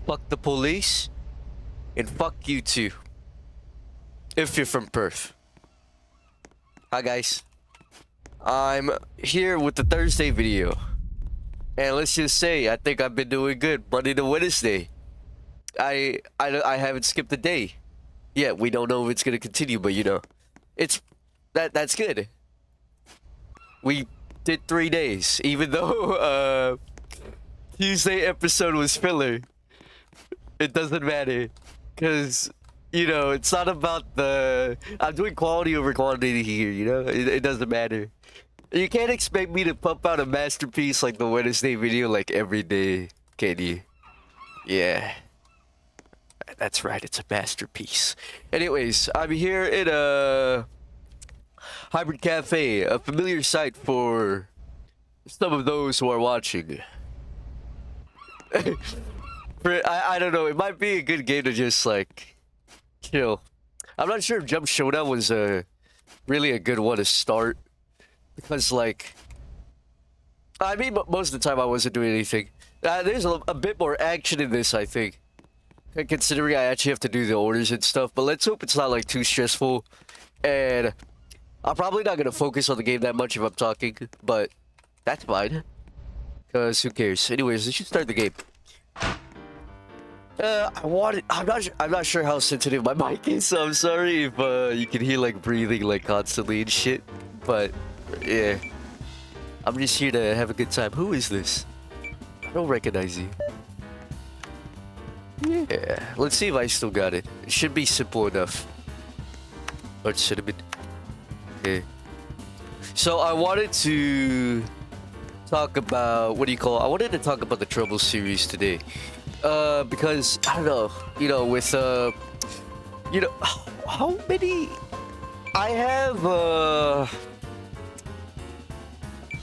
Fuck the police, and fuck you too. If you're from Perth. Hi guys. I'm here with the Thursday video. And let's just say, I think I've been doing good. Monday to Wednesday. I haven't skipped a day. Yeah, we don't know if it's gonna continue, but you know, that's good. We did 3 days, even though Tuesday episode was filler. It doesn't matter, cause you know it's not about the. I'm doing quality over quantity here. You know, it doesn't matter. You can't expect me to pump out a masterpiece like the Wednesday video like every day, can you? Yeah. That's right, it's a masterpiece. Anyways, I'm here in a hybrid cafe, a familiar sight for some of those who are watching. I don't know, it might be a good game to just like chill. I'm not sure if Jump Showdown was really a good one to start. Because like, I mean, most of the time I wasn't doing anything. There's a bit more action in this, I think. Considering I actually have to do the orders and stuff. But let's hope it's not like too stressful. And I'm probably not going to focus on the game that much if I'm talking. But that's fine. Because who cares? Anyways, let's just start the game. I'm not sure how sensitive my mic is, so I'm sorry if you can hear like breathing like constantly and shit. But yeah, I'm just here to have a good time. Who is this? I don't recognize you. Yeah, let's see if I still got it. It should be simple enough. Or it should have been. Okay. So I wanted to talk about I wanted to talk about the Troubles series today. Because I don't know, you know, with you know, how many I have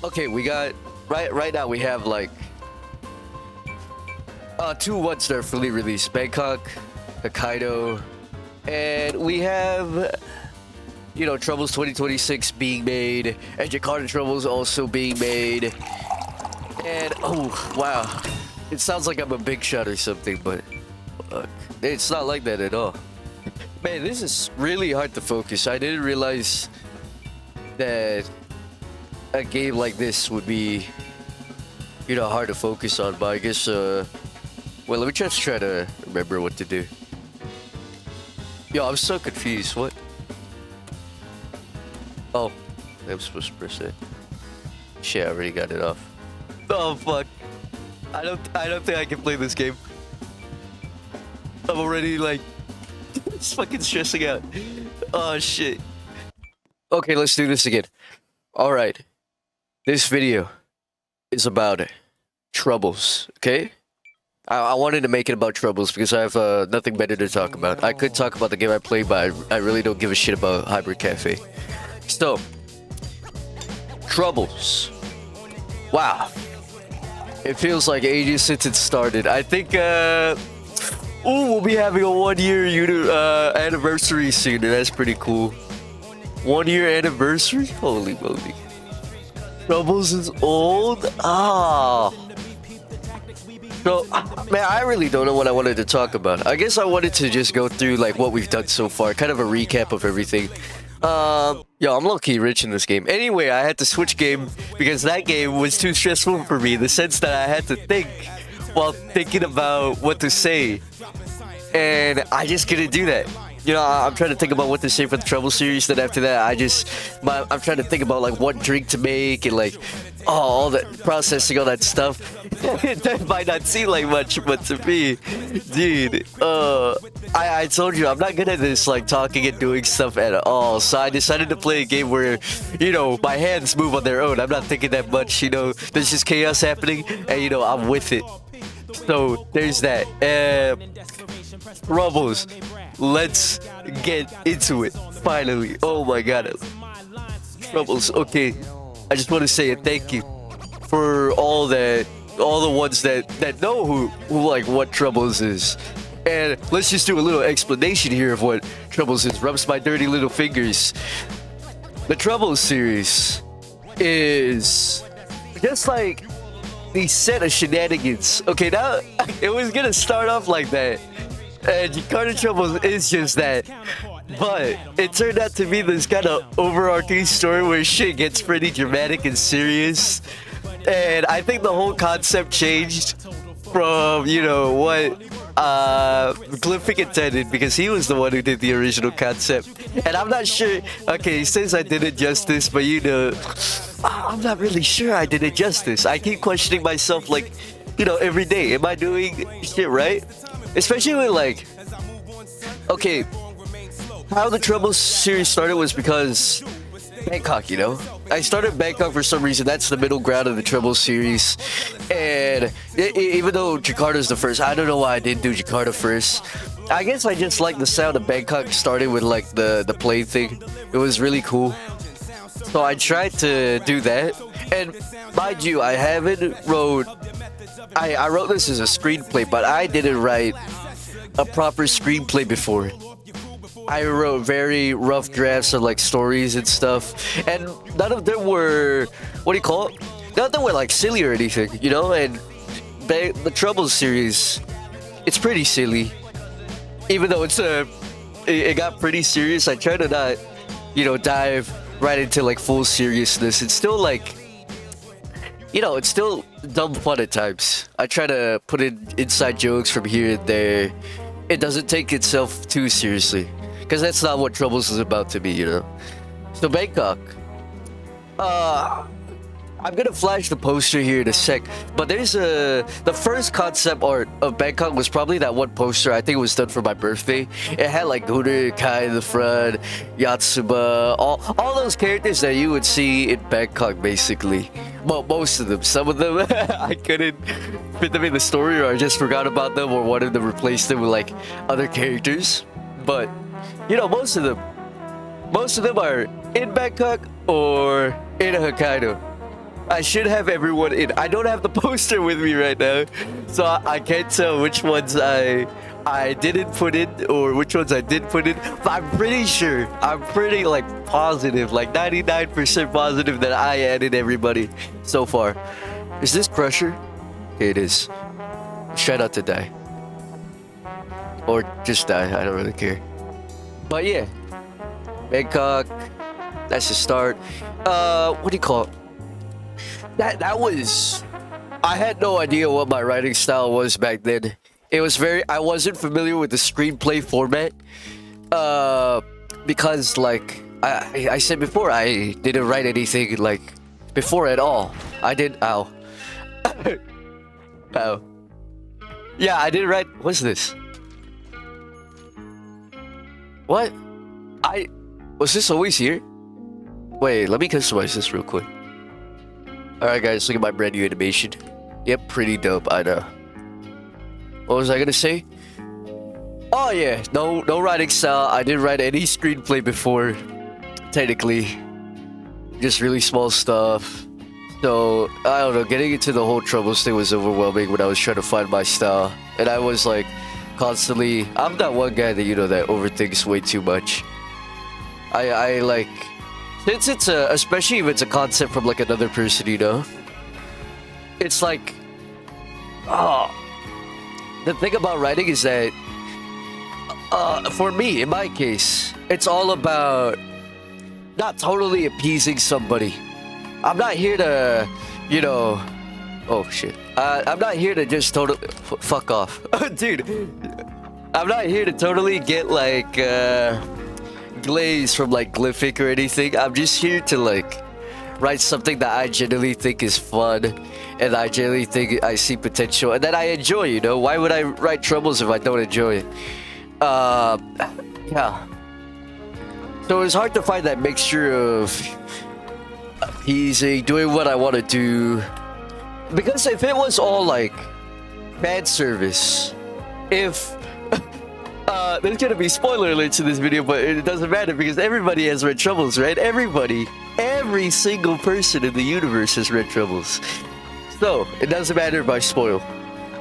okay, we got right now we have like 2 ones that are fully released, Bangkok, Hokkaido, and we have, you know, Troubles 2026 being made, and Jakarta Troubles also being made, and oh wow, it sounds like I'm a big shot or something, but it's not like that at all. Man, this is really hard to focus. I didn't realize that a game like this would be, you know, hard to focus on, but I guess, well, let me just try to remember what to do. Yo, I'm so confused. What? Oh, I'm supposed to press it. Shit, I already got it off. Oh, fuck. I don't think I can play this game. I'm already, like, it's fucking stressing out. Oh, shit. Okay, let's do this again. Alright. This video is about Troubles, okay? I wanted to make it about Troubles because I have nothing better to talk about. I could talk about the game I played, but I really don't give a shit about Hybrid Cafe. So, Troubles. Wow. It feels like ages since it started. I think, we'll be having a 1-year anniversary soon, and that's pretty cool. 1-year anniversary? Holy moly. Troubles is old? Ah. So, man, I really don't know what I wanted to talk about. I guess I wanted to just go through, like, what we've done so far. Kind of a recap of everything. Yo, I'm low-key rich in this game. Anyway, I had to switch game because that game was too stressful for me in the sense that I had to think while thinking about what to say. And I just couldn't do that. You know, I'm trying to think about what to say for the Trouble series. Then after that, I'm trying to think about like what drink to make and like, all that processing, all that stuff. That might not seem like much, but to me, dude, I told you I'm not good at this like talking and doing stuff at all. So I decided to play a game where, you know, my hands move on their own. I'm not thinking that much. You know, there's just chaos happening, and you know, I'm with it. So there's that. Troubles. Let's get into it. Finally. Oh my god. Troubles. Okay. I just want to say a thank you for all the ones that know who like what Troubles is. And let's just do a little explanation here of what Troubles is. Rubs my dirty little fingers. The Troubles series is just like the set of shenanigans. Okay, now it was gonna start off like that, and Jakarta Troubles is just that. But it turned out to be this kind of overarching story where shit gets pretty dramatic and serious. And I think the whole concept changed from, you know, what Glyphic intended, because he was the one who did the original concept. And I'm not sure, okay, he says I did it justice, but you know, I'm not really sure I did it justice. I keep questioning myself, like, you know, every day. Am I doing shit right? Especially with, like, okay, how the Troubles series started was because Bangkok, you know? I started Bangkok for some reason. That's the middle ground of the Troubles series. And even though Jakarta's the first, I don't know why I didn't do Jakarta first. I guess I just like the sound of Bangkok starting with like the plane thing. It was really cool. So I tried to do that. And mind you, I haven't wrote... I wrote this as a screenplay, but I didn't write a proper screenplay before. I wrote very rough drafts of like stories and stuff, and none of them were, what do you call it? None of them were like silly or anything, you know. And the Troubles series, it's pretty silly, even though it got pretty serious. I try to not, you know, dive right into like full seriousness. It's still like, you know, it's still dumb fun at times. I try to put in inside jokes from here and there. It doesn't take itself too seriously, because that's not what Troubles is about to be, you know. So Bangkok. I'm gonna flash the poster here in a sec, but there's the first concept art of Bangkok was probably that one poster. I think it was done for my birthday. It had like Glyphic Kreisil in the front, Yotsuba, all those characters that you would see in Bangkok, basically. Well, most of them. Some of them I couldn't fit them in the story, or I just forgot about them, or wanted to replace them with like other characters. But you know, most of them are in Bangkok or in Hokkaido. I should have everyone in. I don't have the poster with me right now, so I can't tell which ones I didn't put in or which ones I did put in. But I'm pretty like positive, like 99% positive that I added everybody so far. Is this Crusher? Okay, it is. Try not to die. Or just die, I don't really care. But yeah, Bangkok, that's the start. What do you call it? That was... I had no idea what my writing style was back then. It was I wasn't familiar with the screenplay format. Because, like, I said before, I didn't write anything, like, before at all. I didn't... Ow. Ow. Yeah, I didn't write... What's this? What? Was this always here? Wait, let me customize this real quick. Alright guys, look at my brand new animation. Yep, pretty dope, I know. What was I gonna say? Oh yeah, no writing style. I didn't write any screenplay before, technically. Just really small stuff. So, I don't know, getting into the whole Troubles thing was overwhelming when I was trying to find my style. And I was like, constantly... I'm that one guy that, you know, that overthinks way too much. I like... Since it's especially if it's a concept from like another person, you know, it's like, the thing about writing is that, for me, in my case, it's all about not totally appeasing somebody. I'm not here to, you know, oh shit. I'm not here to just totally fuck off, dude. I'm not here to totally get like glaze from like Glyphic or anything. I'm just here to like write something that I genuinely think is fun, and I genuinely think I see potential, and that I enjoy, you know. Why would I write Troubles if I don't enjoy it? Yeah. So it's hard to find that mixture of appeasing, doing what I want to do. Because if it was all like fan service, if there's gonna be spoiler alerts in this video, but it doesn't matter because everybody has read Troubles, right? Every single person in the universe has read Troubles. So it doesn't matter if I spoil.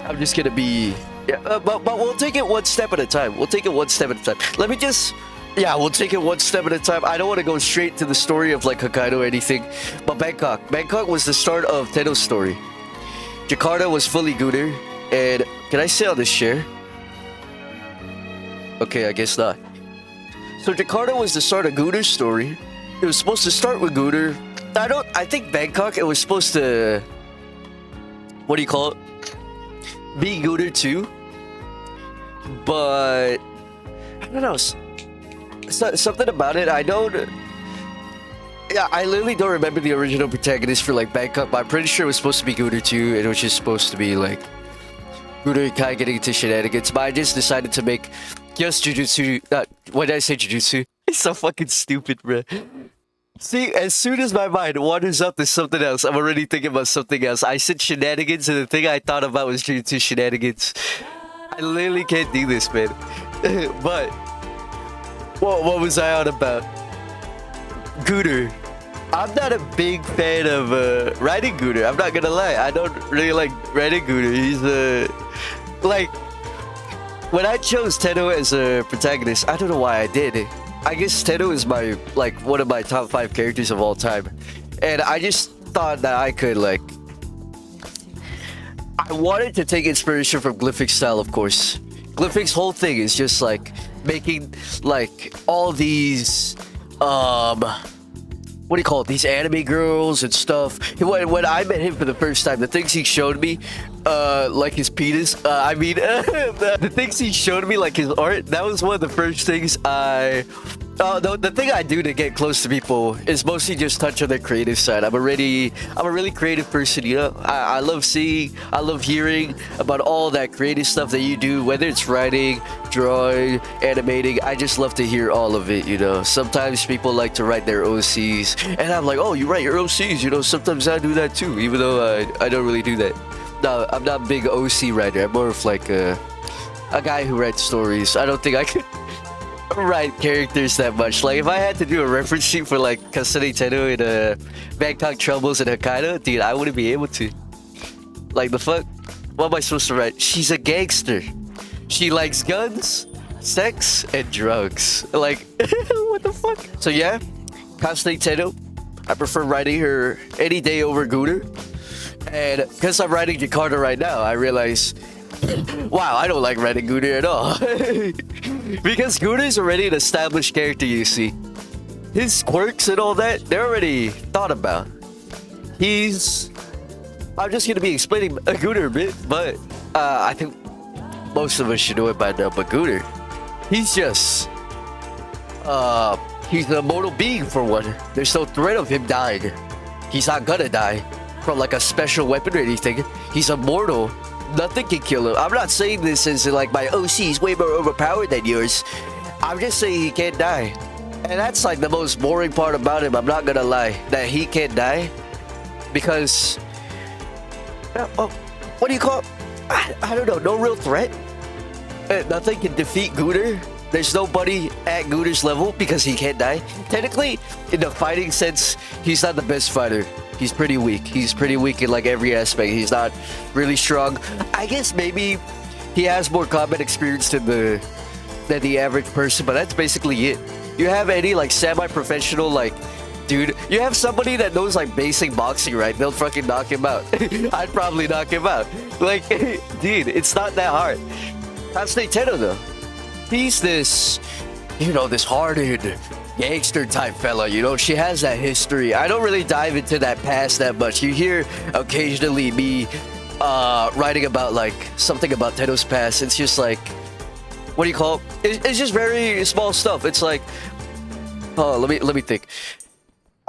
I'm just gonna be, yeah, but we'll take it one step at a time. We'll take it one step at a time. Let me just, yeah, we'll take it one step at a time. I don't want to go straight to the story of like Hokkaido or anything, but Bangkok was the start of Teto's story. Jakarta was fully Gooner, and can I say on this share? Okay, I guess not. So Jakarta was the start of Gooner's story. It was supposed to start with Gooner. I think Bangkok, it was supposed to, what do you call it? Be Gooner too. But, I don't know. Something about it, I don't... Yeah, I literally don't remember the original protagonist for like Bangkok, but I'm pretty sure it was supposed to be Gooner too. It was just supposed to be like Gooner kind of getting into shenanigans. But I just decided to make just Jujutsu. Why did I say Jujutsu? It's so fucking stupid, bro. See, as soon as my mind wanders up to something else, I'm already thinking about something else. I said shenanigans, and the thing I thought about was Jujutsu shenanigans. I literally can't do this, man. But what was I on about? Gooner. I'm not a big fan of riding Gooner. I'm not gonna lie. I don't really like riding Gooner. He's like, when I chose Teto as a protagonist, I don't know why I did. I guess Teto is my one of my top 5 characters of all time, and I just thought that I could I wanted to take inspiration from Glyphic's style, of course. Glyphic's whole thing is just like making all these what do you call it? These anime girls and stuff. When I met him for the first time, the things he showed me, like his penis, the things he showed me, like his art, that was one of the first things the thing I do to get close to people is mostly just touch on their creative side. I'm a really creative person, you know? I love seeing, I love hearing about all that creative stuff that you do, whether it's writing, drawing, animating. I just love to hear all of it, you know? Sometimes people like to write their OCs, and I'm like, oh, you write your OCs, you know? Sometimes I do that too, even though I don't really do that. No, I'm not a big OC writer. I'm more of like a guy who writes stories. I don't think I could write characters that much. Like, if I had to do a reference sheet for like Kasane Teto and Bangkok Troubles and Hokkaido, dude, I wouldn't be able to. Like, the fuck? What am I supposed to write? She's a gangster. She likes guns, sex, and drugs. Like, what the fuck? So yeah, Kasane Teto, I prefer writing her any day over Gooner. And because I'm writing Jakarta right now, I realize, wow, I don't like writing Gooner at all. Because Gooner is already an established character, you see. His quirks and all that, they're already thought about. I'm just going to be explaining Gooner a bit, but I think most of us should know it by now. But Gooner, he's just... he's an immortal being, for one. There's no threat of him dying. He's not gonna die from like a special weapon or anything. He's immortal. Nothing can kill him. I'm not saying this as like my OC is way more overpowered than yours. I'm just saying he can't die. And that's like the most boring part about him, I'm not gonna lie. That he can't die. Because... what do you call it? I don't know. No real threat. Nothing can defeat Gooner. There's nobody at Gooner's level because he can't die. Technically, in the fighting sense, he's not the best fighter. He's pretty weak. He's pretty weak in like every aspect. He's not really strong. I guess maybe he has more combat experience than the average person, but that's basically it. You have any like semi-professional like dude, you have somebody that knows like basic boxing, right? They'll fucking knock him out. I'd probably knock him out. Like, dude, it's not that hard. Kasane Teto though, he's this, you know, this hardened gangster type fella, you know. She has that history. I don't really dive into that past that much. You hear occasionally me writing about like something about Teto's past. It's just like, what do you call it? It's just very small stuff. It's like, oh, let me think.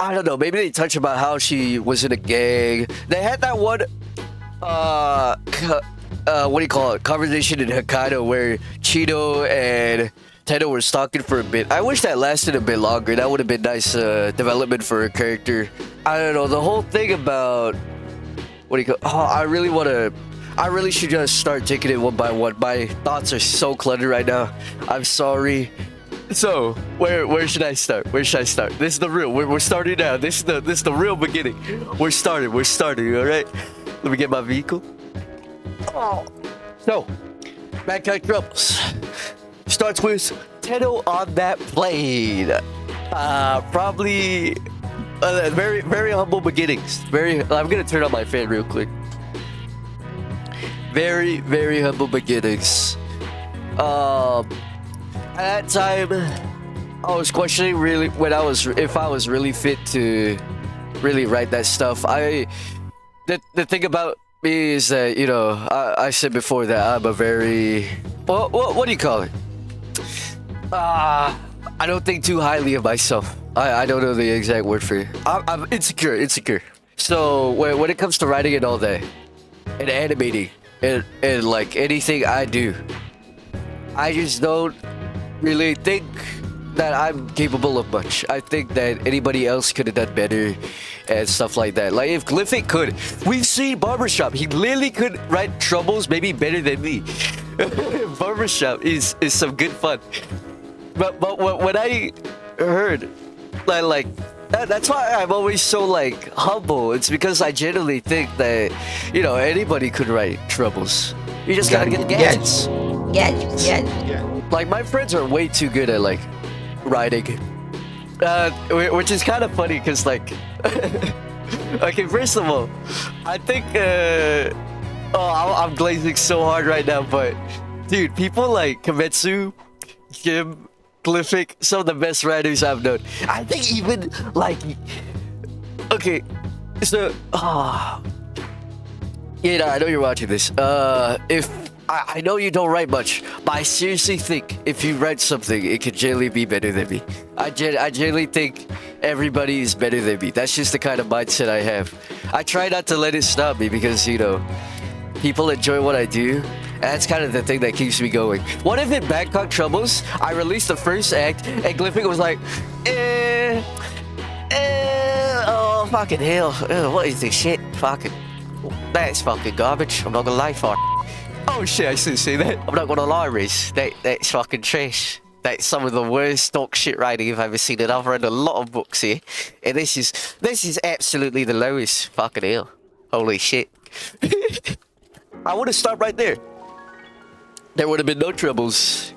I don't know, maybe they touch about how she was in a gang. They had that one what do you call it, conversation in Hokkaido where Chino and Teto were stalking for a bit. I wish that lasted a bit longer. That would have been nice development for a character. I don't know, the whole thing about, what do you call, I really should just start taking it one by one. My thoughts are so cluttered right now. I'm sorry. So, where should I start? Where should I start? This is the real, we're starting now. This is the real beginning. We're starting, all right? Let me get my vehicle. Oh. So, Bangkok Troubles starts with Teto on that plane. Probably very, very humble beginnings. I'm gonna turn on my fan real quick. very, very humble beginnings. At that time, I was questioning really if I was really fit to really write that stuff. The thing about me is that, you know, I said before that I'm a very what do you call it? I don't think too highly of myself. I don't know the exact word for it. I'm insecure. So when it comes to writing and all that, and animating, and like anything I do, I just don't really think that I'm capable of much. I think that anybody else could have done better and stuff like that. Like if Glyphic could, we've seen Barbershop. He literally could write Troubles maybe better than me. Barbershop is some good fun. But when I heard like that's why I'm always so like humble. It's because I genuinely think that, you know, anybody could write Troubles. You just gotta get the gadgets. Yeah. Like my friends are way too good at like writing, which is kind of funny because like okay, first of all, I think I'm glazing so hard right now, but dude, people like Kimetsu, Jim, Glyphic, some of the best writers I've known. I think even like, okay, so yeah, I know you're watching this. If I know you don't write much, but I seriously think if you write something, it could generally be better than me. I generally think everybody is better than me. That's just the kind of mindset I have. I try not to let it stop me because, you know, people enjoy what I do. And that's kind of the thing that keeps me going. What if in Bangkok Troubles, I released the first act and Glyphic was like, oh, fucking hell. What is this shit? Fucking, that's fucking garbage. I'm not gonna lie for it. Oh shit, I shouldn't say that. I'm not gonna lie, Riz. That's fucking trash. That's some of the worst dog shit writing I've ever seen, and I've read a lot of books here. And this is absolutely the lowest. Fucking hell. Holy shit. I would have stopped right there. There would have been no troubles.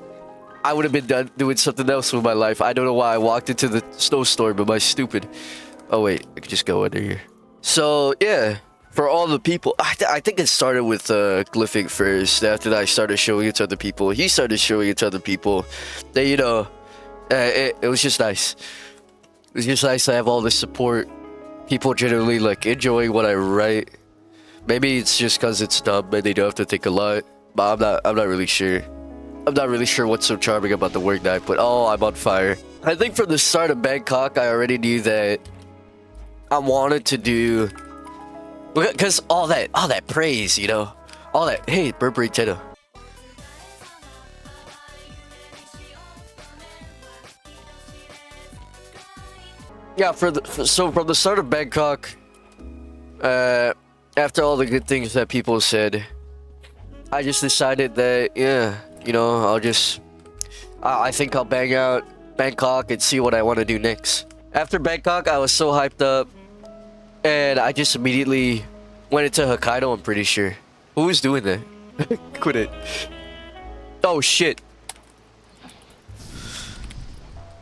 I would have been done doing something else with my life. I don't know why I walked into the snowstorm, but my stupid. Oh wait, I could just go under here. So yeah. For all the people, I think it started with Glyphic first. After that, I started showing it to other people. He started showing it to other people. Then, you know, it was just nice. It was just nice to have all the support. People generally like enjoying what I write. Maybe it's just because it's dumb and they don't have to think a lot. But I'm not really sure. I'm not really sure what's so charming about the work that I put. Oh, I'm on fire. I think from the start of Bangkok, I already knew that I wanted to do. Because all that praise, you know, all that. Hey, Burberry Teto. Yeah, so from the start of Bangkok, after all the good things that people said, I just decided that, yeah, you know, I think I'll bang out Bangkok and see what I want to do next. After Bangkok, I was so hyped up. And I just immediately went into Hokkaido, I'm pretty sure. Who was doing that? Quit it. Oh, shit.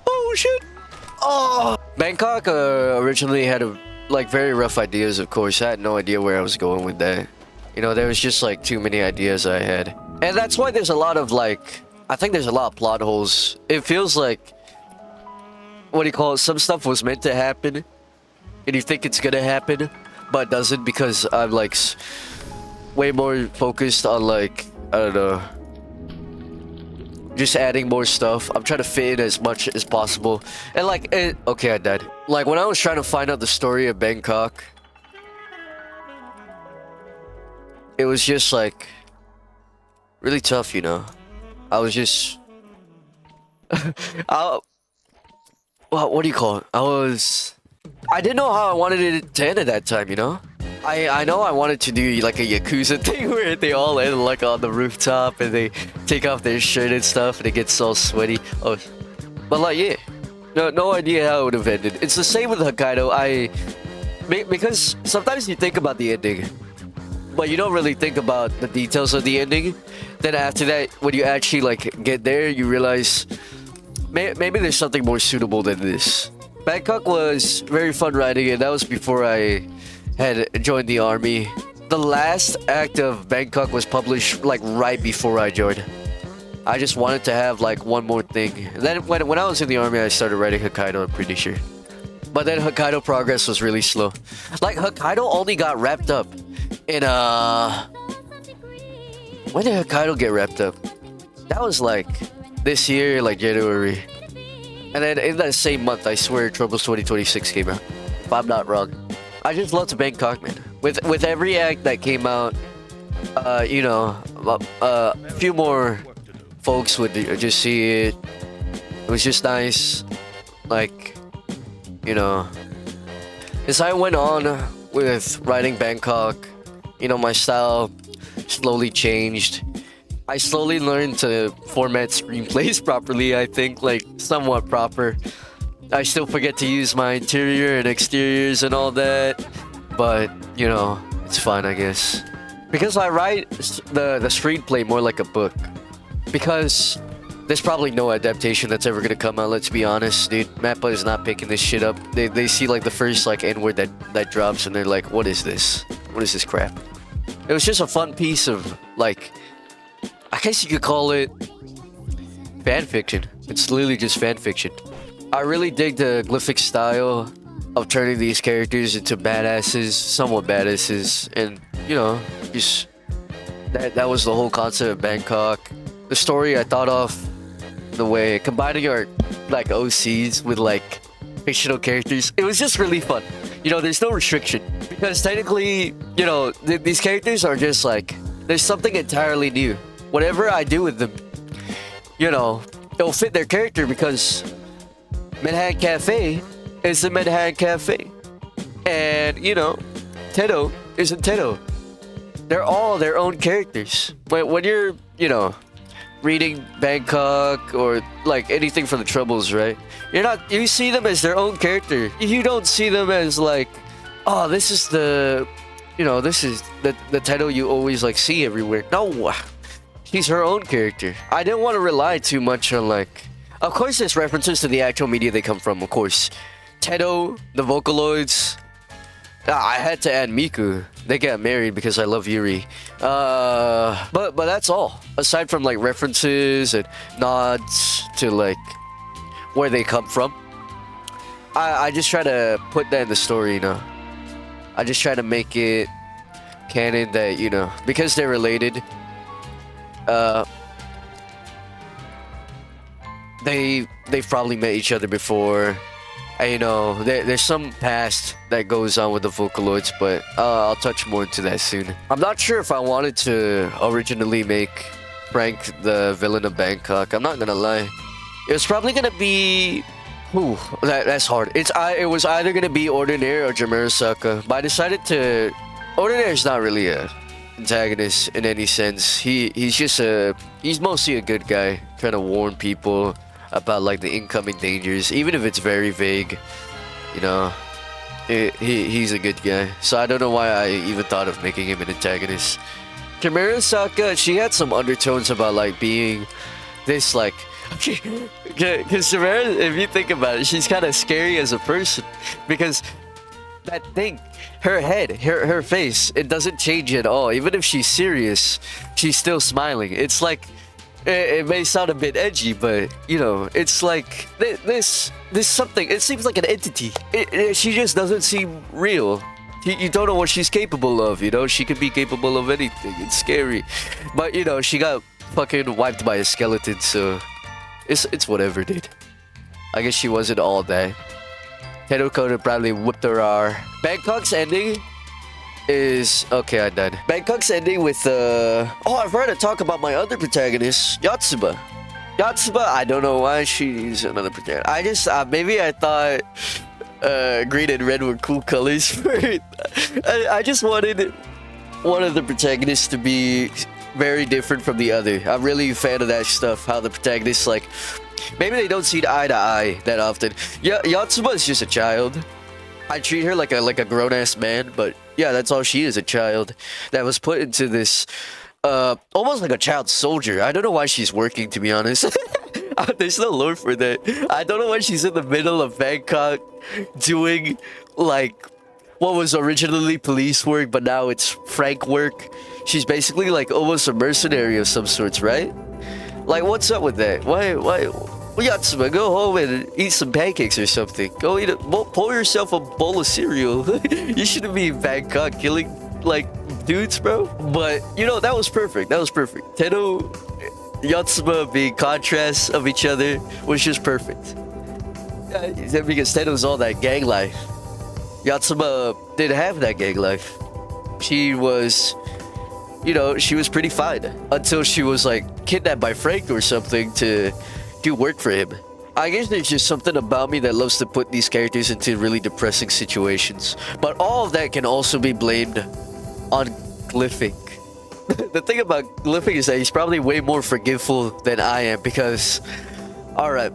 Oh, shit. Oh. Bangkok originally had very rough ideas, of course. I had no idea where I was going with that. You know, there was just like too many ideas I had. And that's why there's a lot of like, I think there's a lot of plot holes. It feels like, what do you call it? Some stuff was meant to happen. And you think it's gonna happen, but it doesn't because I'm like way more focused on like, I don't know, just adding more stuff. I'm trying to fit in as much as possible. And like, okay, I died. Like when I was trying to find out the story of Bangkok, it was just like really tough, you know. I was just, well, what do you call it? I didn't know how I wanted it to end at that time, you know? I know I wanted to do like a Yakuza thing where they all end like on the rooftop and they take off their shirt and stuff and it gets all sweaty. Oh, but like, yeah. No idea how it would have ended. It's the same with Hokkaido. Because sometimes you think about the ending, but you don't really think about the details of the ending. Then after that, when you actually like get there, you realize maybe there's something more suitable than this. Bangkok was very fun writing, and that was before I had joined the army. the last act of Bangkok was published like right before I joined. I just wanted to have like one more thing. And then when I was in the army, I started writing Hokkaido, I'm pretty sure. But then Hokkaido progress was really slow. Like Hokkaido only got wrapped up in when did Hokkaido get wrapped up? That was like this year, like January. And then in that same month, I swear Troubles 2026 came out. If I'm not wrong. I just loved Bangkok, man. With every act that came out, you know, a few more folks would just see it. It was just nice. Like, you know, as I went on with writing Bangkok, you know, my style slowly changed. I slowly learned to format screenplays properly, I think, like somewhat proper. I still forget to use my interior and exteriors and all that, but you know, it's fine, I guess. Because I write the screenplay more like a book. Because there's probably no adaptation that's ever gonna come out, let's be honest, dude. Mappa is not picking this shit up. They see like the first like N-word that drops and they're like, what is this? What is this crap? It was just a fun piece of like, I guess you could call it fan fiction. It's literally just fan fiction. I really dig the Glyphic style of turning these characters into badasses, somewhat badasses, and you know, just that was the whole concept of Bangkok. The story I thought of, the way combining our like OCs with like fictional characters, it was just really fun. You know, there's no restriction because technically, you know, these characters are just like there's something entirely new. Whatever I do with them, you know, it'll fit their character because Manhattan Cafe is the Manhattan Cafe. And, you know, Teto isn't Teto. They're all their own characters. But when you're, you know, reading Bangkok or like anything from the Troubles, right? You see them as their own character. You don't see them as like, oh, this is the, you know, this is the Teto you always like see everywhere. No. She's her own character. I didn't want to rely too much on like... Of course there's references to the actual media they come from, of course. Teto, the Vocaloids. I had to add Miku. They got married because I love Yuri. But that's all. Aside from like references and nods to like where they come from. I just try to put that in the story, you know. I just try to make it canon that, you know, because they're related... they've probably met each other before. And, you know, there's some past that goes on with the Vocaloids, but I'll touch more into that soon. I'm not sure if I wanted to originally make Frank the villain of Bangkok. I'm not gonna lie. It was probably gonna be... Ooh, that's hard. It was either gonna be Ordinaire or Jamirasaka, but I decided to... Ordinaire is not really a antagonist in any sense. He's mostly a good guy trying to warn people about like the incoming dangers, even if it's very vague, you know. He's a good guy, so I don't know why I even thought of making him an antagonist. Kimura Saka, she had some undertones about like being this like because Kimura, if you think about it, she's kind of scary as a person because that thing, her head, her face, it doesn't change at all. Even if she's serious, she's still smiling. It's like, it may sound a bit edgy, but you know, it's like this something. It seems like an entity. She just doesn't seem real. You don't know what she's capable of. You know, she could be capable of anything. It's scary, but you know, she got fucking wiped by a skeleton, so it's whatever, dude. I guess she wasn't all that. Teto could have probably whipped her R. Bangkok's ending is... Okay, I died. Bangkok's ending with, Oh, I've heard to talk about my other protagonist, Yotsuba. Yotsuba, I don't know why she's another protagonist. I just... maybe I thought green and red were cool colors for it. I just wanted one of the protagonists to be very different from the other. I'm really a fan of that stuff, how the protagonists, like... Maybe they don't see eye to eye that often. Yeah, Yotsuba is just a child. I treat her like a grown-ass man, but yeah, that's all she is, a child that was put into this almost like a child soldier. I don't know why she's working, to be honest. There's no lore for that. I don't know why she's in the middle of Bangkok doing like what was originally police work, but now it's Frank work. She's basically like almost a mercenary of some sorts, right? Like, what's up with that? Why? Yotsuba, go home and eat some pancakes or something. Go eat pour yourself a bowl of cereal. You shouldn't be in Bangkok killing like dudes, bro. But you know, that was perfect. That was perfect. Teto, Yotsuba being contrasts of each other was just perfect. Because Teto's all that gang life. Yotsuba didn't have that gang life. She was, you know, she was pretty fine until she was like kidnapped by Frank or something to do work for him. I guess there's just something about me that loves to put these characters into really depressing situations. But all of that can also be blamed on Glyphic. The thing about Glyphic is that he's probably way more forgiveful than I am because, alright,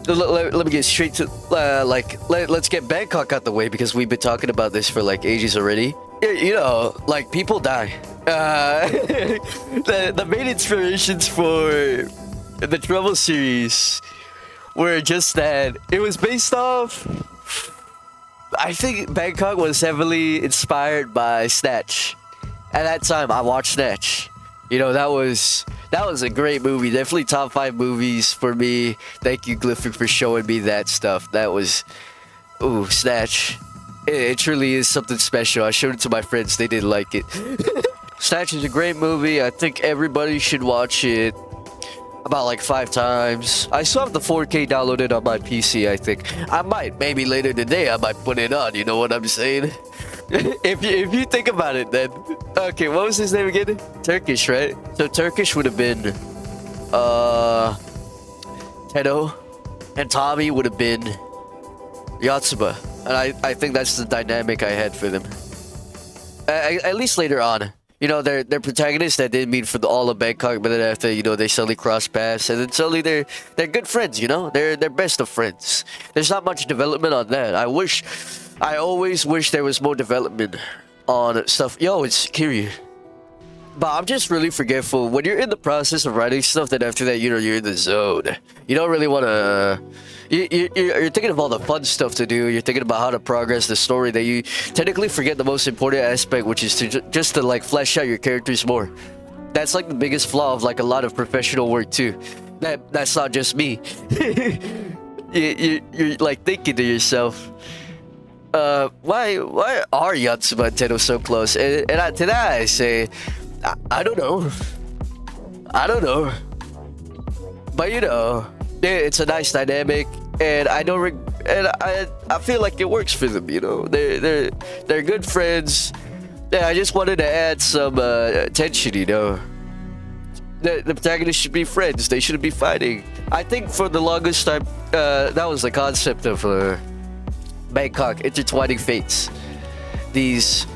let me get straight to, let's get Bangkok out the way because we've been talking about this for like ages already. You know, like people die. The main inspirations for the Trouble series were just that it was based off. I think Bangkok was heavily inspired by Snatch. At that time, I watched Snatch. You know, that was a great movie. Definitely top 5 movies for me. Thank you, Glyphic, for showing me that stuff. That was, ooh, Snatch. It truly is something special. I showed it to my friends. They didn't like it. Snatch is a great movie. I think everybody should watch it about like 5 times. I still have the 4K downloaded on my PC, I think. I might, maybe later today, I might put it on. You know what I'm saying? if you think about it, then. Okay, what was his name again? Turkish, right? So Turkish would have been Teto, and Tommy would have been Yotsuba. And I think that's the dynamic I had for them. At least later on. You know, they're protagonists that didn't meet for all of Bangkok, but then after, you know, they suddenly cross paths, and then suddenly they're good friends, you know? They're best of friends. There's not much development on that. I always wish there was more development on stuff. Yo, it's Kiryu. But I'm just really forgetful. When you're in the process of writing stuff, then after that, you know, you're in the zone. You don't really want to... You're thinking of all the fun stuff to do. You're thinking about how to progress the story that you technically forget the most important aspect, which is to just to like flesh out your characters more. That's like the biggest flaw of like a lot of professional work too. That's not just me. You're like thinking to yourself, why are Yotsuba and Teto so close? And to that I say, I don't know. But you know, it's a nice dynamic, and I feel like it works for them. You know, they're good friends. Yeah, I just wanted to add some tension. You know, the protagonists should be friends. They shouldn't be fighting. I think for the longest time, that was the concept of Bangkok, intertwining fates. These,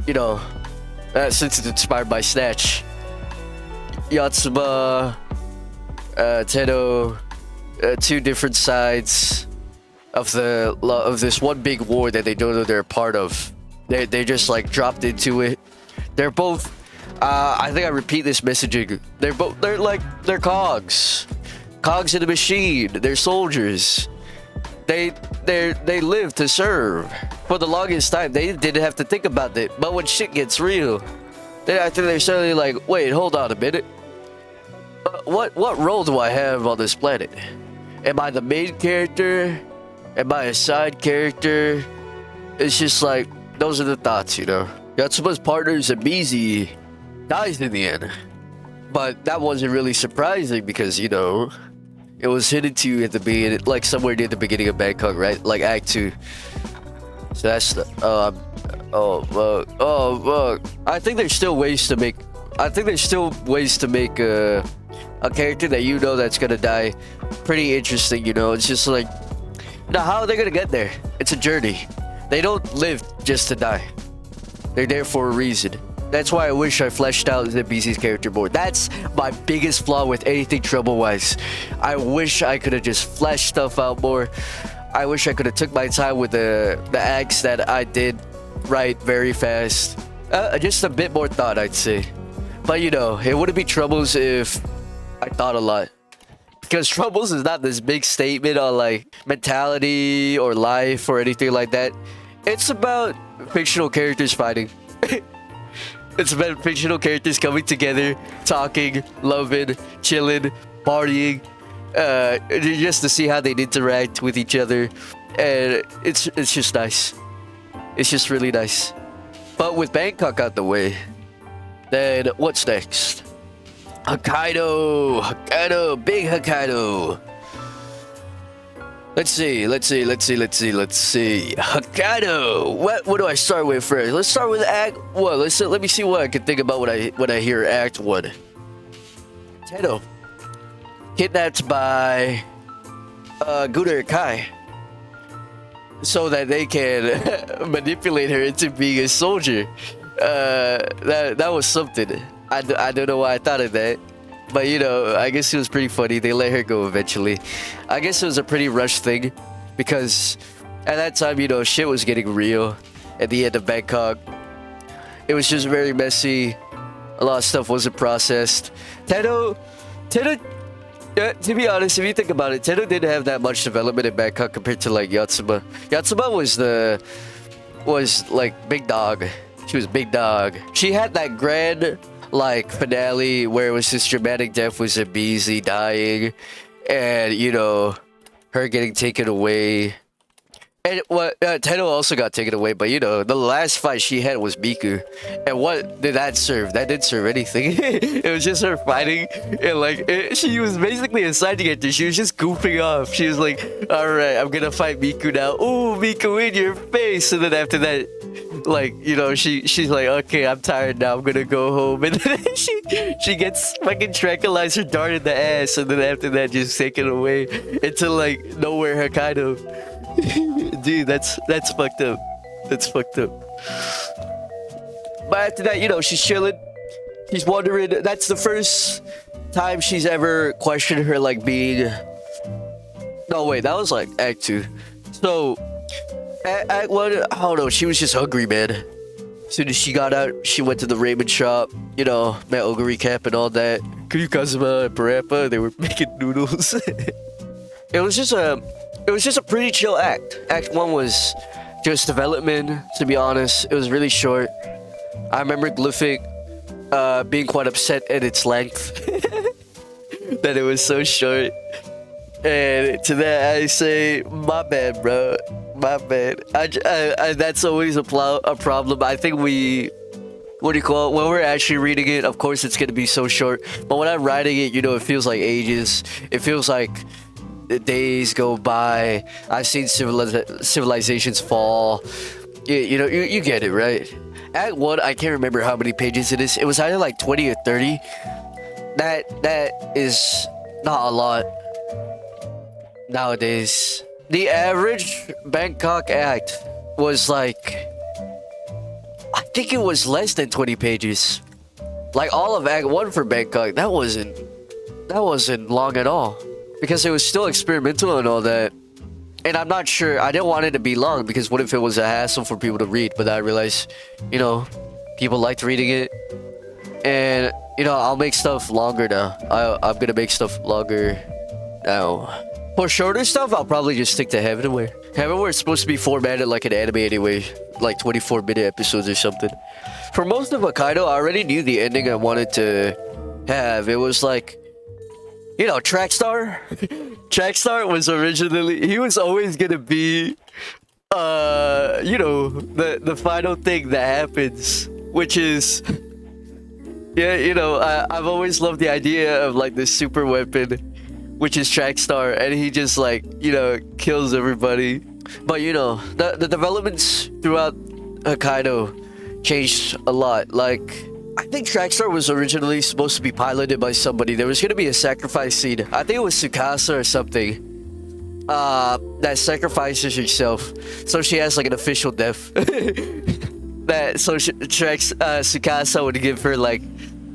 you know, since it's inspired by Snatch, Yotsuba, Teto, 2 different sides of this one big war that they don't know they're a part of. They just like dropped into it. They're both. I think I repeat this messaging. They're cogs in the machine. They're soldiers. They live to serve. For the longest time, they didn't have to think about it. But when shit gets real, then I think they're suddenly like, wait, hold on a minute. What role do I have on this planet? Am I the main character? Am I a side character? It's just like, those are the thoughts, you know. Yotsuba's partner, Zabizi, dies in the end. But that wasn't really surprising because, you know, it was hinted to you at the beginning, like somewhere near the beginning of Bangkok, right? Like Act 2. So that's the, I think there's still ways to make, a character that you know that's gonna die pretty interesting, you know. It's just like, now how are they gonna get there? It's a journey. They don't live just to die. They're there for a reason. That's why I wish I fleshed out the BC's character more. That's my biggest flaw with anything Trouble-wise. I wish I could have just fleshed stuff out more. I wish I could have took my time with the acts that I did right very fast. Just a bit more thought, I'd say. But you know, it wouldn't be Troubles if I thought a lot. because Troubles is not this big statement on like mentality or life or anything like that. It's about fictional characters fighting. It's about fictional characters coming together, talking, loving, chilling, partying, just to see how they interact with each other, and it's just nice. It's just really nice. But with Bangkok out the way, then what's next? Hokkaido, big Hokkaido. Let's see. Hokkaido. What do I start with first? Let's start with Act 1. Let me see what I can think about when I hear Act 1. Teto, kidnapped by Gunnar Kai, so that they can manipulate her into being a soldier. That was something. I don't know why I thought of that. But, you know, I guess it was pretty funny. They let her go eventually. I guess it was a pretty rushed thing. Because at that time, you know, shit was getting real. At the end of Bangkok. It was just very messy. A lot of stuff wasn't processed. Teto, to be honest, if you think about it, Teto didn't have that much development in Bangkok compared to, like, Yotsuba. Yotsuba was like, big dog. She was big dog. She had that grand, like, finale where it was this dramatic death with Zambezi dying, and, you know, her getting taken away. And Teto also got taken away, but, you know, the last fight she had was Miku. And what did that serve? That didn't serve anything. It was just her fighting, and, like, she was basically a side character. She was just goofing off. She was like, alright, I'm gonna fight Miku now. Ooh, Miku in your face! And then after that, like, you know, she's like, okay, I'm tired now, I'm gonna go home. And then she gets fucking tranquilizer dart in the ass, and then after that just taken away into, like, nowhere Hokkaido. Dude, that's fucked up. That's fucked up. But after that, you know, she's chilling. She's wondering. That's the first time she's ever questioned her, like, being... No, wait, that was, like, Act 2. So, Act 1, I don't know, she was just hungry, man. As soon as she got out, she went to the ramen shop, you know, met Oguri Cap and all that. Kazuma and Parappa, they were making noodles. It was just a pretty chill act. Act 1 was just development, to be honest. It was really short. I remember Glyphic being quite upset at its length. That it was so short. And to that I say, my bad, bro. My bad. I that's always a problem. I think when we're actually reading it, of course it's gonna be so short. But when I'm writing it, you know, it feels like ages. It feels like the days go by. I've seen civilizations fall. You know, you get it, right? Act 1, I can't remember how many pages it is. It was either like 20 or 30. That is not a lot nowadays. The average Bangkok act was like, I think it was less than 20 pages. Like all of Act 1 for Bangkok, that wasn't long at all. Because it was still experimental and all that. And I'm not sure, I didn't want it to be long because what if it was a hassle for people to read? But I realized, you know, people liked reading it. And, you know, I'll make stuff longer now. I'm gonna make stuff longer now. For shorter stuff, I'll probably just stick to Heavenward. Heavenward is supposed to be formatted like an anime anyway. Like 24-minute episodes or something. For most of Hokkaido, I already knew the ending I wanted to have. It was like, you know, Trackstar. Trackstar was originally, he was always gonna be, you know, the final thing that happens, which is, yeah, you know, I've always loved the idea of like this super weapon, which is Trackstar, and he just like, you know, kills everybody. But you know, the developments throughout Hokkaido changed a lot. Like, I think Trackstar was originally supposed to be piloted by somebody. There was going to be a sacrifice scene. I think it was Tsukasa or something. That sacrifices herself. So she has like an official death. Tsukasa would give her like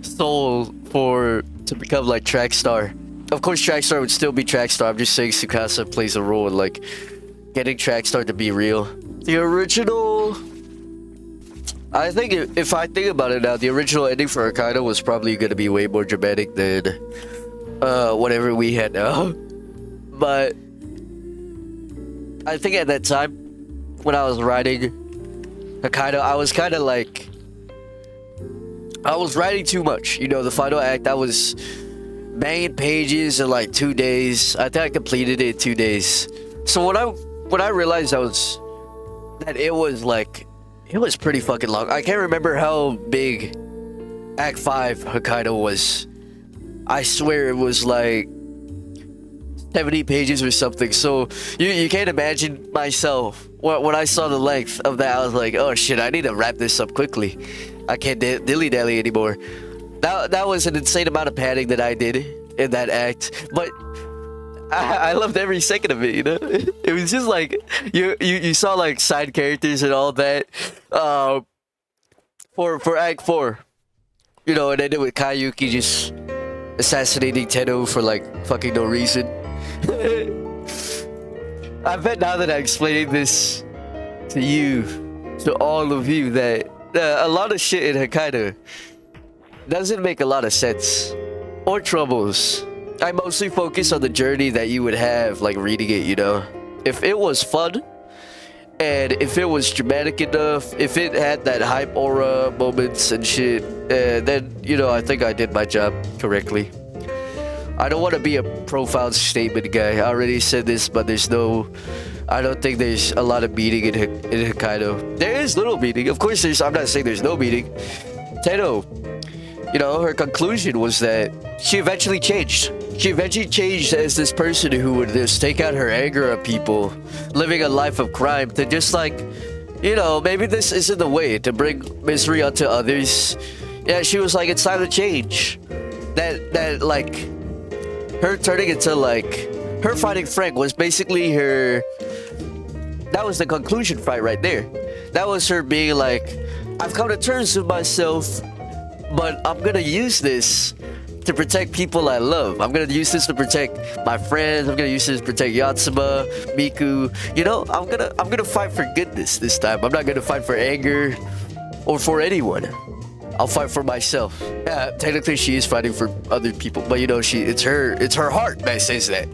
soul to become like Trackstar. Of course Trackstar would still be Trackstar. I'm just saying Tsukasa plays a role in like getting Trackstar to be real. The original... I think if I think about it now, the original ending for Hokkaido was probably going to be way more dramatic than whatever we had now. But I think at that time, when I was writing Hokkaido, I was kind of like, I was writing too much. You know, the final act, I was banging pages in like 2 days. I think I completed it in 2 days. So when I realized that it was like, it was pretty fucking long. I can't remember how big Act 5 Hokkaido was. I swear it was like 70 pages or something. So you can't imagine myself. When I saw the length of that, I was like, oh shit, I need to wrap this up quickly. I can't dilly-dally anymore. That was an insane amount of padding that I did in that act. But I loved every second of it, you know? It was just like, you saw like side characters and all that. For Act 4. You know, and ended with Kayuki just assassinating Teto for like fucking no reason. I bet now that I'm explaining this to you, to all of you, that a lot of shit in Hokkaido doesn't make a lot of sense. Or Troubles. I mostly focus on the journey that you would have, like reading it, you know? If it was fun, and if it was dramatic enough, if it had that hype aura moments and shit, then, you know, I think I did my job correctly. I don't want to be a profound statement guy. I already said this, but I don't think there's a lot of meaning in Hokkaido. There is little meaning. Of course, I'm not saying there's no meaning. Teto, you know, her conclusion was that she eventually changed. She eventually changed as this person who would just take out her anger on people, living a life of crime, to just like, you know, maybe this isn't the way to bring misery onto others. Yeah, she was like, it's time to change. That like, her turning into like, her fighting Frank was basically her, that was the conclusion fight right there. That was her being like, I've come to terms with myself, but I'm gonna use this to protect people I love. I'm gonna use this to protect my friends. I'm gonna use this to protect Yotsuba, Miku. You know, I'm gonna fight for goodness this time. I'm not gonna fight for anger or for anyone. I'll fight for myself. Yeah, technically she is fighting for other people, but you know, it's her heart that says that.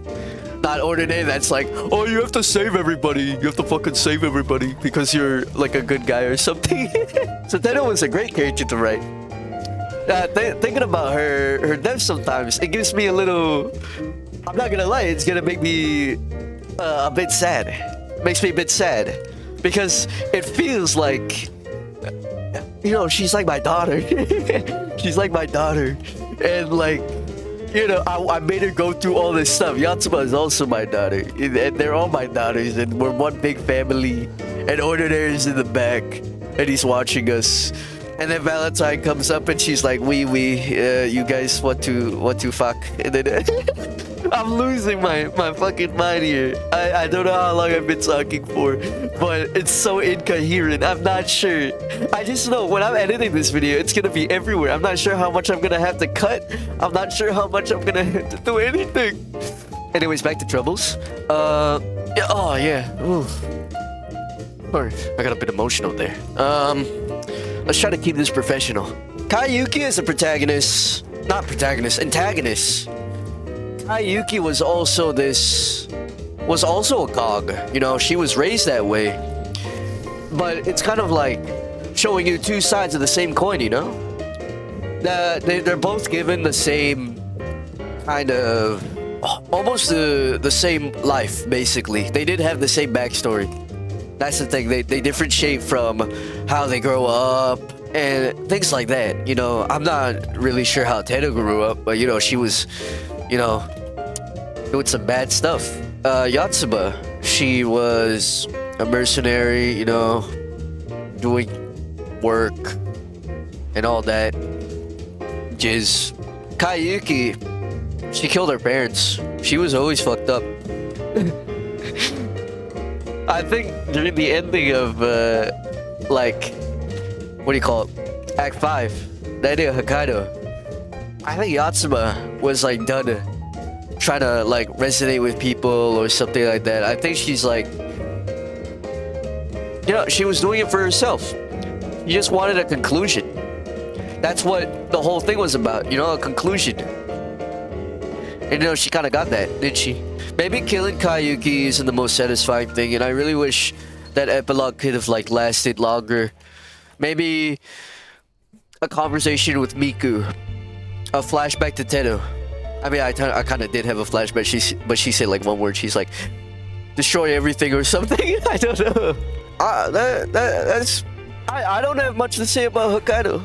Not Ordine that's like, oh, you have to save everybody. You have to fucking save everybody because you're like a good guy or something. So Teto was a great character to write. Thinking about her death sometimes, it gives me a little, I'm not gonna lie, it's gonna make me a bit sad. It makes me a bit sad because it feels like, you know, she's like my daughter. She's like my daughter, and like, you know, I made her go through all this stuff. Yotsuba is also my daughter, and they're all my daughters, and we're one big family. And Ordinary is in the back, and he's watching us. And then Valentine comes up and she's like, you guys want to fuck? And then I'm losing my fucking mind here. I don't know how long I've been talking for, but it's so incoherent. I'm not sure. I just know when I'm editing this video, it's gonna be everywhere. I'm not sure how much I'm gonna have to cut. I'm not sure how much I'm gonna have to do anything. Anyways, back to Troubles. Yeah, oh yeah. Ooh. Sorry, I got a bit emotional there. Let's try to keep this professional. Kayuki is the protagonist. Not protagonist, antagonist. Kayuki was also a cog. You know, she was raised that way. But it's kind of like showing you two sides of the same coin, you know? They're both given the same kind of, almost the same life, basically. They did have the same backstory. That's the thing, they differentiate from how they grow up and things like that. You know, I'm not really sure how Teto grew up, but you know, she was, you know, doing some bad stuff. Yotsuba, she was a mercenary, you know, doing work and all that jizz. Kayuki, she killed her parents. She was always fucked up. I think during the ending of, like, what do you call it? Act 5, the ending of Hokkaido, I think Yotsuba was, like, done trying to, like, resonate with people or something like that. I think she's, like, you know, she was doing it for herself. She just wanted a conclusion. That's what the whole thing was about, you know, a conclusion. And you know, she kind of got that, didn't she? Maybe killing Kayuki isn't the most satisfying thing, and I really wish that epilogue could have like lasted longer. Maybe a conversation with Miku, a flashback to Teto. I mean, I kind of did have a flashback. But she said like one word. She's like, "Destroy everything" or something. I don't know. That's. I don't have much to say about Hokkaido.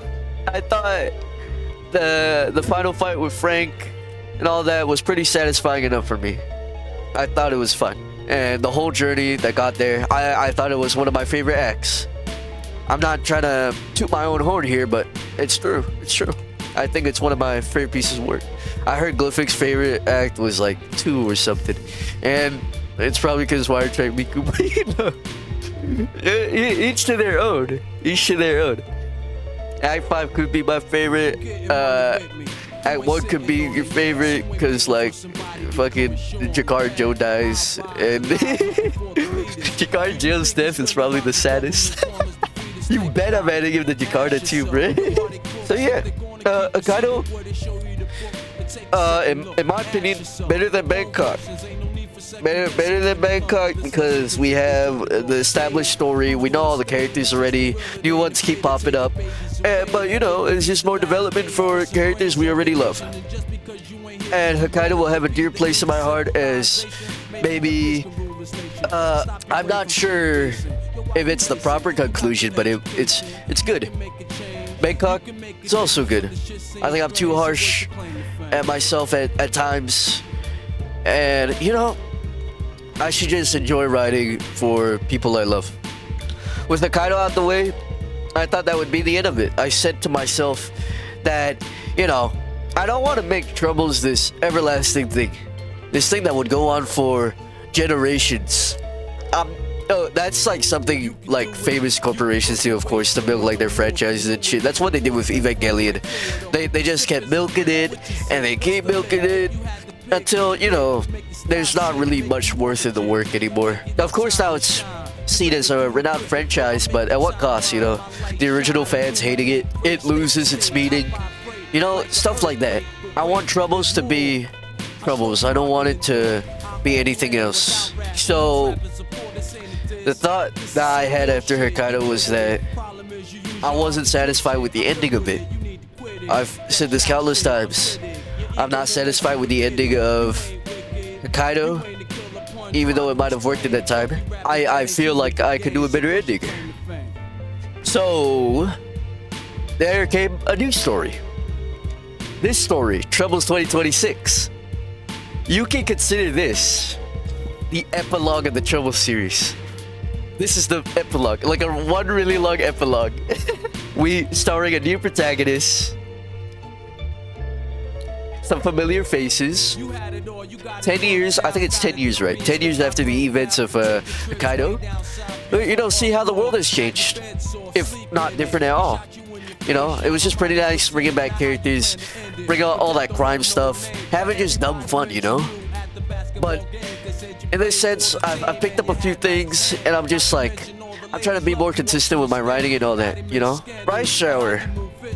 I thought the final fight with Frank and all that was pretty satisfying enough for me. I thought it was fun, and the whole journey that got there, I thought it was one of my favorite acts. I'm not trying to toot my own horn here, but it's true. It's true. I think it's one of my favorite pieces of work. I heard Glyphic's favorite act was like 2 or something, and it's probably because Wire Track Miku, but you know, each to their own. Each to their own. Act 5 could be my favorite. Act 1 could be your favorite because like fucking Jakar Joe dies, and Jakar Joe's death is probably the saddest. You bet I'm adding him to Jakarta too, bro. So yeah, Hokkaido, in my opinion, better than Bangkok. Better than Bangkok because we have the established story. We know all the characters already. New ones keep popping up. But you know, it's just more development for characters we already love. And Hokkaido will have a dear place in my heart as maybe... I'm not sure if it's the proper conclusion, but it's good. Bangkok is also good. I think I'm too harsh at myself at times. And, you know, I should just enjoy writing for people I love. With Hokkaido out the way, I thought that would be the end of it. I said to myself that, you know, I don't want to make Troubles this everlasting thing. This thing that would go on for generations. That's like something like famous corporations do, of course, to milk like their franchises and shit. That's what they did with Evangelion. They just kept milking it, and they keep milking it until, you know, there's not really much worth in the work anymore. Of course, now it's seen as a renowned franchise, but at what cost, you know? The original fans hating it, it loses its meaning. You know, stuff like that. I want Troubles to be Troubles. I don't want it to be anything else. So, the thought that I had after Hokkaido was that I wasn't satisfied with the ending of it. I've said this countless times. I'm not satisfied with the ending of Hokkaido, even though it might have worked at that time. I feel like I could do a better ending. So, there came a new story. This story, Troubles 2026. You can consider this the epilogue of the Troubles series. This is the epilogue, like a one really long epilogue. We starring a new protagonist, some familiar faces. 10 years, I think it's 10 years, right? 10 years after the events of Hokkaido. You know, see how the world has changed, if not different at all. You know, it was just pretty nice bringing back characters, bringing out all that crime stuff, having just dumb fun, you know? But in this sense, I've picked up a few things, and I'm just like, I'm trying to be more consistent with my writing and all that, you know? Rice Shower,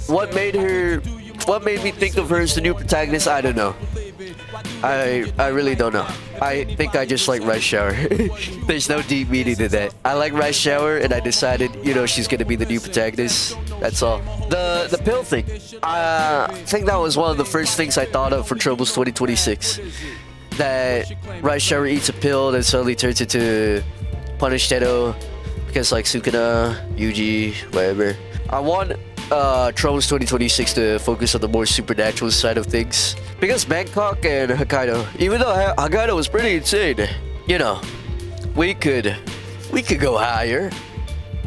what made me think of her as the new protagonist? I don't know. I really don't know. I think I just like Rice Shower. There's no deep meaning to that. I like Rice Shower, and I decided, you know, she's gonna be the new protagonist. That's all. The pill thing. I think that was one of the first things I thought of for Troubles 2026. That Rice Shower eats a pill that suddenly turns into Punish Teto because like Sukuna, Yuji, whatever. I want Troubles 2026 to focus on the more supernatural side of things. Because Bangkok and Hokkaido, even though Hokkaido was pretty insane, you know, we could go higher.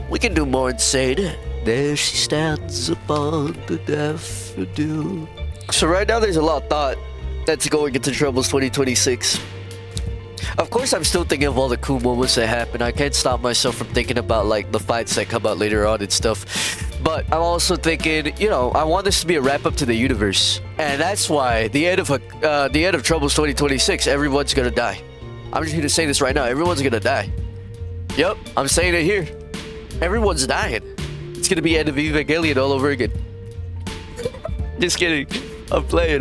We can do more insane. There she stands upon the daffodil. So right now there's a lot of thought that's going into Troubles 2026. Of course, I'm still thinking of all the cool moments that happen. I can't stop myself from thinking about like the fights that come out later on and stuff. But I'm also thinking, you know, I want this to be a wrap up to the universe, and that's why the end of Troubles 2026, everyone's gonna die. I'm just gonna say this right now. Everyone's gonna die. Yep, I'm saying it here. Everyone's dying. It's gonna be end of Evangelion all over again. Just kidding. I'm playing.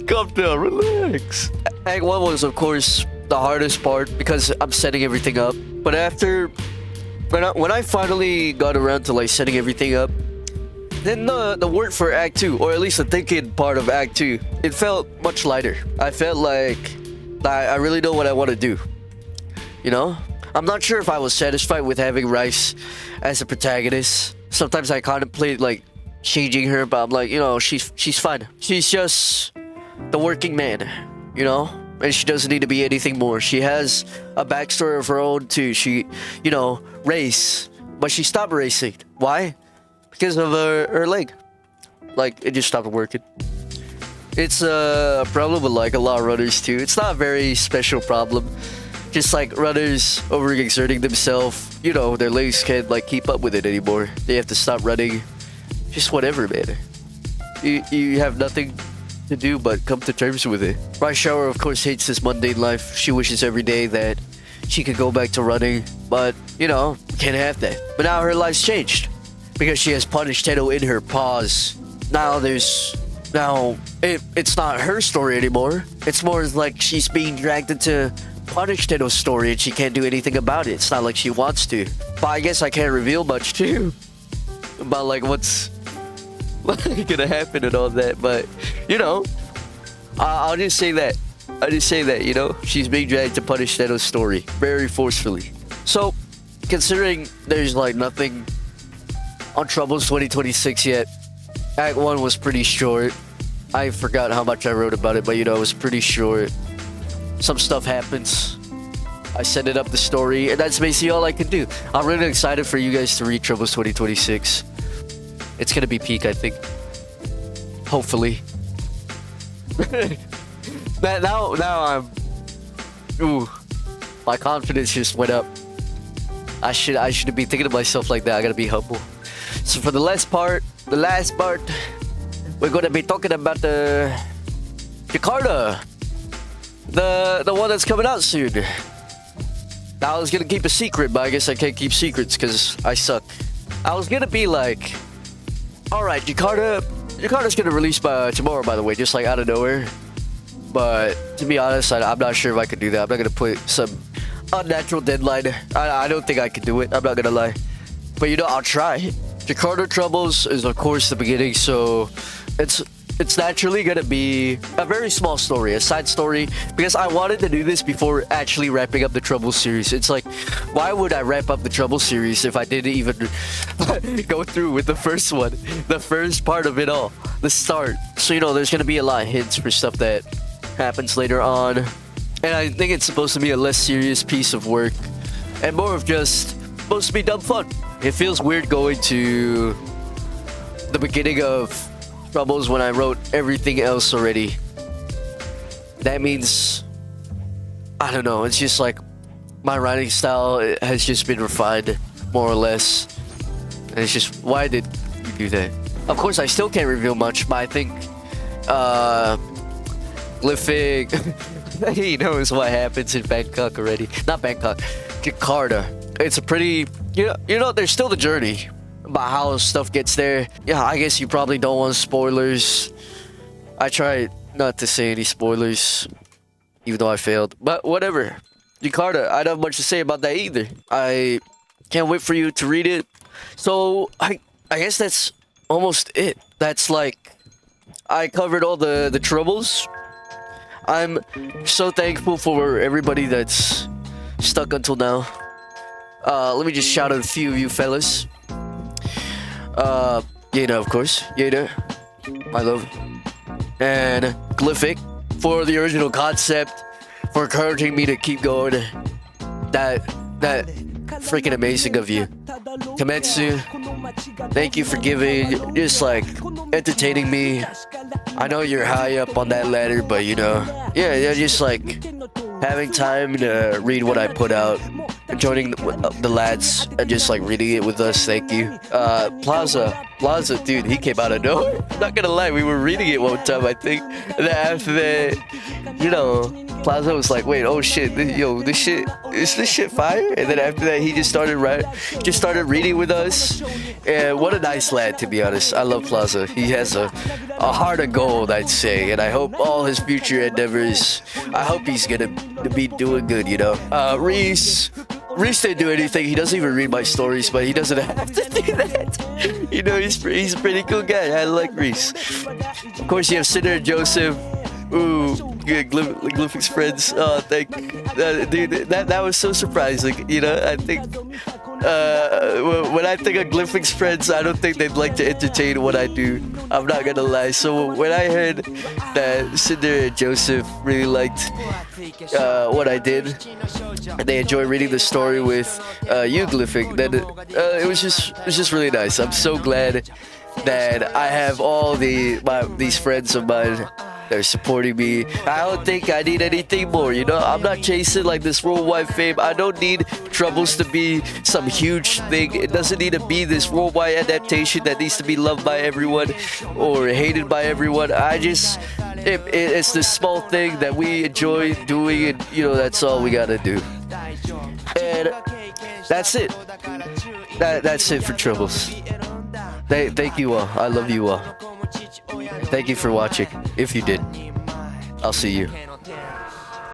Calm down, relax. Act 1 was, of course, the hardest part because I'm setting everything up. But after, when I finally got around to like setting everything up, then the work for Act 2, or at least the thinking part of Act 2, it felt much lighter. I felt like I really know what I want to do. You know? I'm not sure if I was satisfied with having Rice as a protagonist. Sometimes I contemplate like changing her, but I'm like, you know, she's fine. She's just the working man, you know? And she doesn't need to be anything more. She has a backstory of her own too. She, you know, race, but she stopped racing. Why? Because of her leg. Like, it just stopped working. It's a problem with like a lot of runners too. It's not a very special problem. Just like runners overexerting themselves, you know, their legs can't like keep up with it anymore. They have to stop running. Just whatever, man. You have nothing to do but come to terms with it. Rice Shower, of course, hates this mundane life. She wishes every day that she could go back to running, but you know, can't have that. But now her life's changed because she has punished Teto in her paws. Now it's not her story anymore. It's more like she's being dragged into punish Teto's story and she can't do anything about it. It's not like she wants to. But I guess I can't reveal much too about like what's gonna happen and all that. But you know, I'll just say that. You know, she's being dragged to punish Teto's story very forcefully. So, considering there's like nothing on Troubles 2026 yet, Act 1 was pretty short. I forgot how much I wrote about it, but you know, it was pretty short. Some stuff happens. I set it up the story, and that's basically all I can do. I'm really excited for you guys to read Troubles 2026. It's gonna be peak, I think. Hopefully. now I'm. Ooh, my confidence just went up. I shouldn't be thinking of myself like that. I gotta be humble. So for the last part, we're gonna be talking about the Jakarta. The one that's coming out soon. Now I was gonna keep a secret, but I guess I can't keep secrets because I suck. I was gonna be like, alright, Jakarta's gonna release by tomorrow, by the way, just like out of nowhere. But to be honest, I'm not sure if I can do that. I'm not gonna put some unnatural deadline. I don't think I can do it. I'm not gonna lie. But you know, I'll try. Bangkok Troubles is of course the beginning, so it's naturally gonna be a very small story, a side story, because I wanted to do this before actually wrapping up the Troubles series. It's like, why would I wrap up the Troubles series if I didn't even go through with the first one, the first part of it all, the start? So you know, there's gonna be a lot of hints for stuff that happens later on, and I think it's supposed to be a less serious piece of work and more of just supposed to be dumb fun. It feels weird going to the beginning of Troubles when I wrote everything else already. That means, I don't know, it's just like my writing style has just been refined more or less, and it's just, why did you do that? Of course I still can't reveal much, but I think Glyphic he knows what happens in Bangkok already. Not Bangkok, Jakarta. It's a pretty, you know, there's still the journey about how stuff gets there. Yeah, I guess you probably don't want spoilers. I tried not to say any spoilers, even though I failed. But whatever. Jakarta, I don't have much to say about that either. I can't wait for you to read it. So I guess that's almost it. That's like, I covered all the troubles. I'm so thankful for everybody that's stuck until now. Let me just shout out a few of you fellas. Yada, of course. Yada, my love. And Glyphic for the original concept, for encouraging me to keep going. That freaking amazing of you. Kametsu, thank you for giving, just like entertaining me. I know you're high up on that ladder, but you know, yeah, just like having time to read what I put out joining the lads and just like reading it with us. Thank you. Plaza, dude, he came out of nowhere. Not gonna lie, we were reading it one time, I think. And then after that, you know, Plaza was like, "Wait, oh shit, this shit, is this shit fire?" And then after that, he just started reading with us. And what a nice lad, to be honest. I love Plaza. He has a heart of gold, I'd say. And I hope all his future endeavors, I hope he's gonna be doing good, you know. Reese didn't do anything. He doesn't even read my stories, but he doesn't have to do that. You know, he's a pretty cool guy. I like Reese. Of course, you have Cinder and Joseph. Ooh, good, Glyphic's friends. Oh, dude, that was so surprising. You know, I think when I think of Glyphic's friends, I don't think they'd like to entertain what I do. I'm not gonna lie. So when I heard that Cinder and Joseph really liked what I did, and they enjoy reading the story with you, Glyphic, then it was just really nice. I'm so glad that I have all these friends of mine. They're supporting me. I don't think I need anything more, you know? I'm not chasing like this worldwide fame. I don't need Troubles to be some huge thing. It doesn't need to be this worldwide adaptation that needs to be loved by everyone or hated by everyone. It's this small thing that we enjoy doing, and you know, that's all we gotta do. And that's it. That's it for Troubles. Thank you all. I love you all. Thank you for watching. If you did, I'll see you.